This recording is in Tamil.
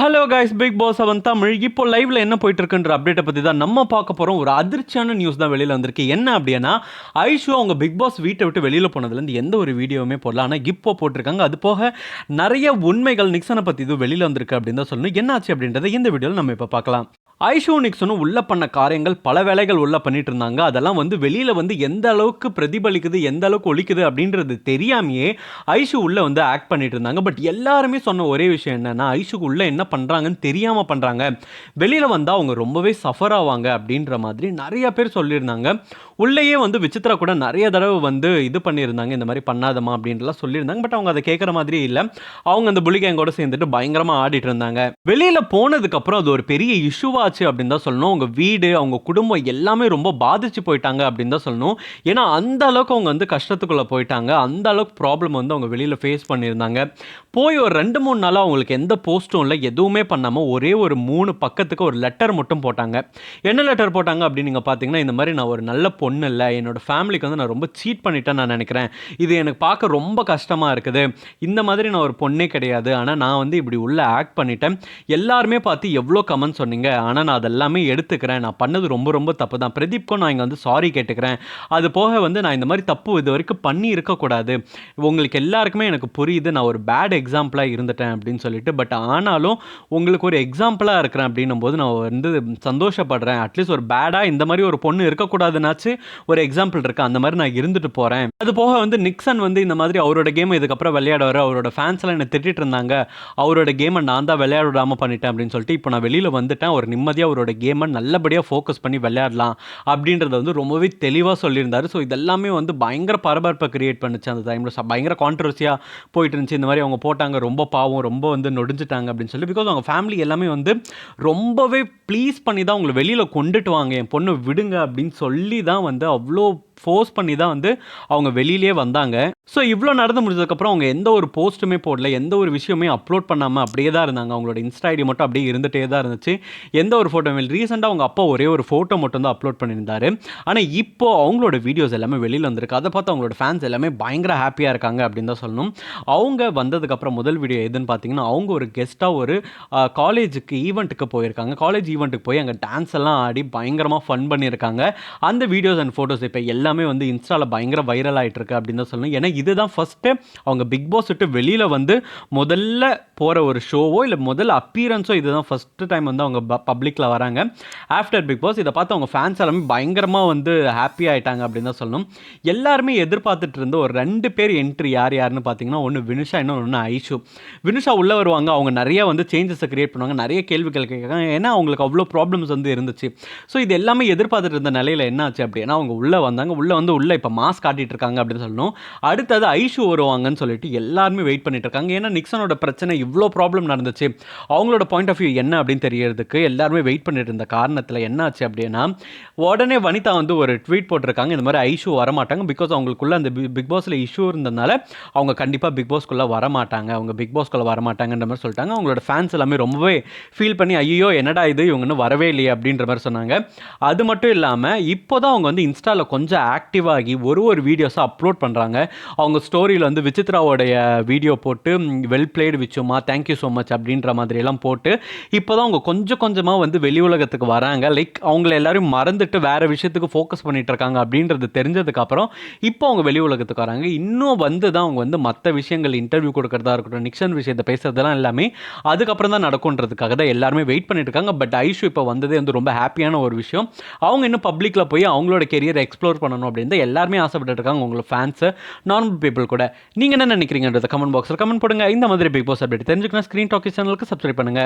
Hello guys, big boss 7 Tamil இப்போ லைவ்ல என்ன போயிட்டு இருக்குன்ற அப்டேட்டை பற்றி தான் நம்ம பார்க்க போகிறோம். ஒரு அதிர்ச்சியான நியூஸ் தான் வெளியில் வந்திருக்கு. என்ன அப்படின்னா, ஐஷு அவங்க பிக் பாஸ் வீட்டை விட்டு வெளியில் போனதுலேருந்து எந்த ஒரு வீடியோவுமே போடல. ஆனால் இப்போ போட்டிருக்காங்க. அது போக நிறைய உண்மைகள் நிக்சனை பற்றி இது வெளியில் வந்திருக்கு அப்படின்னு தான் சொல்லணும். என்னாச்சு அப்படின்றத இந்த வீடியோவில் நம்ம இப்போ பார்க்கலாம். ஐஷு நிக்சனும் உள்ள பண்ண காரியங்கள் பல வேலைகள் உள்ள பண்ணிட்டு இருந்தாங்க. அதெல்லாம் வெளியில எந்த அளவுக்கு பிரதிபலிக்குது, எந்த அளவுக்கு ஒலிக்குது அப்படின்றது தெரியாமையே ஐஷு உள்ள ஆக்ட் பண்ணிட்டு இருந்தாங்க. பட் எல்லாருமே சொன்ன ஒரே விஷயம் என்னன்னா, ஐஷுக்கு உள்ள என்ன பண்றாங்கன்னு தெரியாம பண்றாங்க. வெளியில வந்தா அவங்க ரொம்பவே சஃபர் ஆவாங்க அப்படின்ற மாதிரி நிறைய பேர் சொல்லியிருந்தாங்க. உள்ளேயே விசித்ரா கூட நிறைய தடவை இது பண்ணியிருந்தாங்க. இந்த மாதிரி பண்ணாதமா அப்படின்ட்டுலாம் சொல்லியிருந்தாங்க. பட் அவங்க அதை கேட்குற மாதிரி இல்லை. அவங்க அந்த புலி கேங்கோட சேர்ந்துட்டு பயங்கரமா ஆடிட்டு இருந்தாங்க. வெளியில போனதுக்கு அப்புறம் அது ஒரு பெரிய இஷ்யூவா ஆச்சு அப்படின்னு தான் சொல்லணும். அவங்க வீடு, அவங்க குடும்பம் எல்லாமே ரொம்ப பாதிச்சு போயிட்டாங்க அப்படின்னு தான் சொல்லணும். ஏன்னா அந்த அளவுக்கு அவங்க கஷ்டத்துக்குள்ள போயிட்டாங்க. அந்த அளவுக்கு ப்ராப்ளம் அவங்க வெளியில ஃபேஸ் பண்ணியிருந்தாங்க. போய் ஒரு 2-3 நாளாக அவங்களுக்கு எந்த போஸ்ட்டும் இல்லை, எதுவுமே பண்ணாமல் ஒரே ஒரு 3 பக்கத்துக்கு ஒரு லெட்டர் மட்டும் போட்டாங்க. என்ன லெட்டர் போட்டாங்க அப்படின்னு நீங்கள் பார்த்தீங்கன்னா, இந்த மாதிரி நான் ஒரு நல்ல பொண்ணு இல்லை, என்னோட ஃபேமிலிக்கு நான் ரொம்ப சீட் பண்ணிட்டேன்னு நான் நினைக்கிறேன். இது எனக்கு பார்க்க ரொம்ப கஷ்டமாக இருக்குது. இந்த மாதிரி நான் ஒரு பொண்ணே கிடையாது, ஆனால் நான் இப்படி உள்ள ஆக்ட் பண்ணிட்டேன். எல்லாருமே பார்த்து எவ்வளோ கமெண்ட் சொன்னீங்க, ஆனால் நான் அதெல்லாமே எடுத்துக்கிறேன். நான் பண்ணது ரொம்ப ரொம்ப தப்பு தான். பிரதீப்க்கும் நான் இங்கே சாரி கேட்டுக்கிறேன். அது போக நான் இந்த மாதிரி தப்பு இது வரைக்கும் பண்ணி இருக்கக்கூடாது. உங்களுக்கு எல்லாருக்குமே எனக்கு புரியுது, நான் ஒரு பேட் எக்ஸாம்பிளாக இருந்துட்டேன் அப்படின்னு சொல்லிட்டு. பட் ஆனாலும் உங்களுக்கு ஒரு எக்ஸாம்பிளாக இருக்கிறேன் அப்படின்னும் போது நான் சந்தோஷப்படுறேன். அட்லீஸ்ட் ஒரு பேடாக இந்த மாதிரி ஒரு பொண்ணு இருக்கக்கூடாதுனாச்சு ஒரு எக்ஸாம்பிள் இருக்குது. அந்த மாதிரி நான் இருந்துட்டு போகிறேன். அது போக நிக்சன் இந்த மாதிரி அவரோட கேம் இதுக்கப்புறம் விளையாடுவார். அவரோட ஃபேன்ஸ்லாம் என்னை திட்டிட்டு இருந்தாங்க. அவரோட கேமை நான் தான் விளையாட விடாமல் பண்ணிட்டேன் அப்படின்னு சொல்லிட்டு இப்போ நான் வெளியில் வந்துட்டேன். ஒரு நிம்மதியாக அவரோட கேமை நல்லபடியாக ஃபோக்கஸ் பண்ணி விளையாடலாம் அப்படின்றத ரொம்பவே தெளிவாக சொல்லியிருந்தார். ஸோ இதெல்லாமே பயங்கர பரபரப்பை கிரியேட் பண்ணிச்சு. அந்த டைமில் பயங்கர கான்ட்ரவர்சியாக போயிட்டு இருந்துச்சு. இந்த மாதிரி அவங்க போட்டாங்க, ரொம்ப பாவம், ரொம்ப நொடிஞ்சிட்டாங்க அப்படின்னு சொல்லி. பிகாஸ் அவங்க ஃபேமிலி எல்லாமே ரொம்பவே ப்ளீஸ் பண்ணி தான் அவங்களை வெளியில் கொண்டுட்டு வாங்க, என் பொண்ணு விடுங்க அப்படின்னு சொல்லி தான் அவ்வளோ ஃபோர்ஸ் பண்ணி தான் அவங்க வெளியிலே வந்தாங்க. ஸோ இவ்வளோ நடந்து முடிஞ்சதுக்கப்புறம் அவங்க எந்த ஒரு போஸ்ட்டுமே போடல, எந்த ஒரு விஷயமே அப்லோட் பண்ணாமல் அப்படியே தான் இருந்தாங்க. அவங்களோட இன்ஸ்டா ஐடி மட்டும் அப்படியே இருந்துகிட்டே தான் இருந்துச்சு. எந்த ஒரு ஃபோட்டோ ரீசெண்டாக அவங்க அப்பா ஒரே ஒரு ஃபோட்டோ மட்டும் தான் அப்லோட் பண்ணியிருந்தாரு. ஆனால் இப்போ அவங்களோட வீடியோஸ் எல்லாமே வெளியில் வந்திருக்கு. அதை பார்த்து அவங்களோட ஃபேன்ஸ் எல்லாமே பயங்கர ஹாப்பியாக இருக்காங்க அப்படின்னு தான் சொல்லணும். அவங்க வந்ததுக்கப்புறம் முதல் வீடியோ எதுன்னு பார்த்தீங்கன்னா, அவங்க ஒரு கெஸ்ட்டாக ஒரு காலேஜுக்கு ஈவெண்ட்டுக்கு போயிருக்காங்க. காலேஜ் ஈவெண்ட்டுக்கு போய் அங்கே டான்ஸ் எல்லாம் ஆடி பயங்கரமாக ஃபன் பண்ணியிருக்காங்க. அந்த வீடியோஸ் அண்ட் ஃபோட்டோஸ் இப்போ எல்லாமே இன்ஸ்டாவில் பயங்கர வைரல் ஆகிட்டு இருக்கு அப்படின்னு தான் சொல்லணும். ஏன்னா இதுதான் ஃபஸ்ட்டு அவங்க பிக் பாஸ் விட்டு வெளியில் முதல்ல போகிற ஒரு ஷோவோ இல்லை முதல்ல அப்பீரன்ஸோ இதுதான் ஃபஸ்ட்டு டைம் அவங்க பப்ளிக்கில் வராங்க ஆஃப்டர் பிக் பாஸ். இதை பார்த்து அவங்க ஃபேன்ஸ் எல்லாமே பயங்கரமாக ஹாப்பி ஆகிட்டாங்க அப்படின்னு தான் சொல்லணும். எல்லாருமே எதிர்பார்த்துட்டு இருந்த ஒரு 2 பேர் என்ட்ரி யாருன்னு பார்த்தீங்கன்னா, ஒன்று வினுஷா, இன்னொன்று ஐஷு. வினுஷா உள்ளே வருவாங்க. அவங்க நிறைய சேஞ்சஸை கிரியேட் பண்ணுவாங்க, நிறைய கேள்விகள் கேட்காங்க. ஏன்னா அவங்களுக்கு அவ்வளோ ப்ராப்ளம்ஸ் இருந்துச்சு. ஸோ இது எல்லாமே எதிர்பார்த்துட்டு இருந்த நிலையில் என்ன ஆச்சு அப்படின்னா, அவங்க உள்ளே வந்தாங்க. உள்ளே இப்போ மாஸ் காட்டிட்டு இருக்காங்க அப்படின்னு சொல்லணும். அடுத்தது ஐஷு வருவாங்கன்னு சொல்லிட்டு எல்லாருமே வெயிட் பண்ணிட்டு இருக்காங்க. ஏன்னா நிக்சனோட பிரச்சனை இவ்வளோ ப்ராப்ளம் நடந்துச்சு, அவங்களோட பாயிண்ட் ஆஃப் வியூ என்ன அப்படின்னு தெரியறதுக்கு எல்லாருமே வெயிட் பண்ணிட்டு இருந்த காரணத்தில் என்ன ஆச்சு அப்படின்னா, உடனே வனிதா ஒரு ட்வீட் போட்டிருக்காங்க. இந்த மாதிரி ஐஷு வரமாட்டாங்க, பிகாஸ் அவங்களுக்குள்ள அந்த பிக் பாஸில் இஷ்யூ இருந்ததுனால அவங்க கண்டிப்பாக பிக் பாஸ்க்குள்ளே வரமாட்டாங்க, அவங்க பிக் பாஸ்க்குள்ளே வரமாட்டாங்கன்ற மாதிரி சொல்லிட்டாங்க. அவங்களோட ஃபேன்ஸ் எல்லாமே ரொம்பவே ஃபீல் பண்ணி, ஐயோ என்னடா இது, இவங்க இன்னும் வரவே இல்லையே அப்படின்ற மாதிரி சொன்னாங்க. அது மட்டும் இல்லாமல் இப்போ தான் அவங்க இன்ஸ்டாவில் கொஞ்சம் ஆக்டிவாகி ஒரு வீடியோஸை அப்லோட் பண்ணுறாங்க. அவங்க ஸ்டோரியில் விசித்ராவோடைய வீடியோ போட்டு வெல் பிளேடு விச்சுமா, தேங்க்யூ ஸோ மச் அப்படின்ற மாதிரியெல்லாம் போட்டு இப்போ தான் அவங்க கொஞ்சம் கொஞ்சமாக வெளி உலகத்துக்கு வராங்க. லைக் அவங்கள எல்லாரும் மறந்துட்டு வேறு விஷயத்துக்கு ஃபோக்கஸ் பண்ணிட்டு இருக்காங்க அப்படின்றது தெரிஞ்சதுக்கப்புறம் இப்போ அவங்க வெளி உலகத்துக்கு வராங்க. இன்னும் தான் அவங்க மற்ற விஷயங்கள் இன்டர்வியூ கொடுக்கறதா இருக்கட்டும், நிக்சன் விஷயத்தை பேசுறதெல்லாம் எல்லாமே அதுக்கப்புறம் தான் நடக்கும்ன்றதுக்காக தான் எல்லாருமே வெயிட் பண்ணிட்டு இருக்காங்க. பட் ஐஷு இப்போ வந்ததே ரொம்ப ஹாப்பியான ஒரு விஷயம். அவங்க இன்னும் பப்ளிக்கில் போய் அவங்களோட கெரியரை எக்ஸ்ப்ளோர் பண்ணணும் அப்படின்னு எல்லாருமே ஆசைப்பட்டு இருக்காங்க. உங்களோட ஃபேன்ஸு, நார்மல் பீப்புள் கூட. நீங்கள் என்ன நினைக்கிறீங்கன்றத கமெண்ட் பாக்ஸில் கமெண்ட் போடுங்க. இந்த மாதிரி பிக் பாஸ் அப்டேட் தெரிஞ்சுக்கணும் ஸ்க்ரீன் டாக்கிஸ் சேனலுக்கு சப்ஸ்கிரைப் பண்ணுங்கள்.